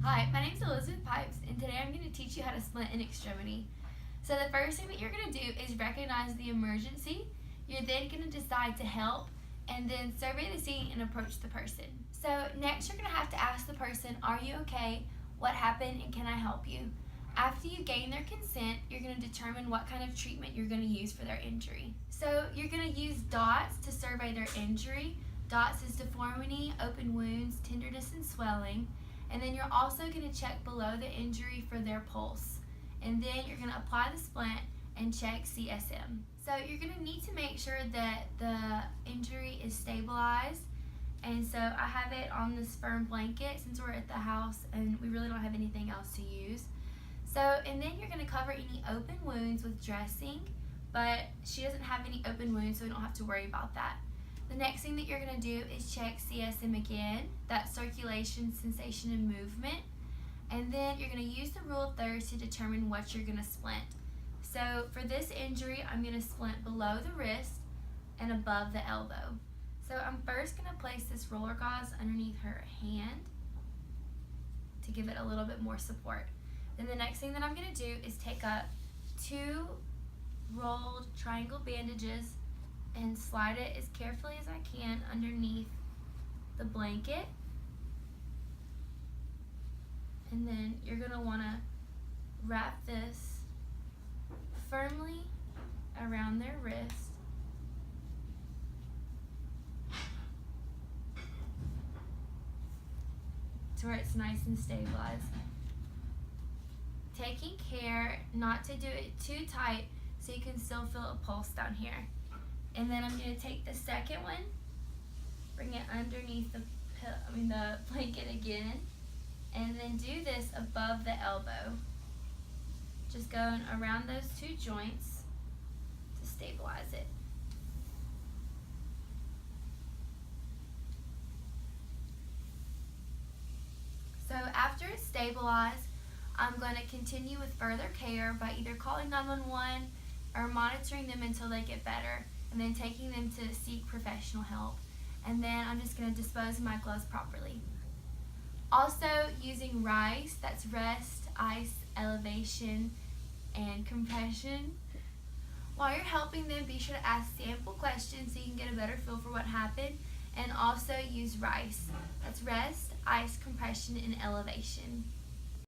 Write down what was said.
Hi, my name is Elizabeth Pipes, and today I'm going to teach you how to splint an extremity. So the first thing that you're going to do is recognize the emergency. You're then going to decide to help, and then survey the scene and approach the person. So next you're going to have to ask the person, are you okay? What happened, and can I help you? After you gain their consent, you're going to determine what kind of treatment you're going to use for their injury. So you're going to use dots to survey their injury. Dots is deformity, open wounds, tenderness, and swelling. And then you're also going to check below the injury for their pulse. And then you're going to apply the splint and check CSM. So you're going to need to make sure that the injury is stabilized. And so I have it on this firm blanket since we're at the house and we really don't have anything else to use. So, and then you're going to cover any open wounds with dressing, but she doesn't have any open wounds, so we don't have to worry about that. The next thing that you're going to do is check CSM again, that's circulation, sensation, and movement. And then you're going to use the rule of thirds to determine what you're going to splint. So for this injury, I'm going to splint below the wrist and above the elbow. So I'm first going to place this roller gauze underneath her hand to give it a little bit more support. Then the next thing that I'm going to do is take up 2 rolled triangle bandages and slide it as carefully as I can underneath the blanket. And then you're going to want to wrap this firmly around their wrist. To where it's nice and stabilized. Taking care not to do it too tight so you can still feel a pulse down here. And then I'm going to take the second one, bring it underneath the blanket again, and then do this above the elbow. Just going around those 2 joints to stabilize it. So after it's stabilized, I'm going to continue with further care by either calling 911 or monitoring them until they get better, and then taking them to seek professional help. And then I'm just going to dispose of my gloves properly. Also using RICE, that's rest, ice, elevation, and compression. While you're helping them, be sure to ask sample questions so you can get a better feel for what happened, and also use RICE, that's rest, ice, compression, and elevation.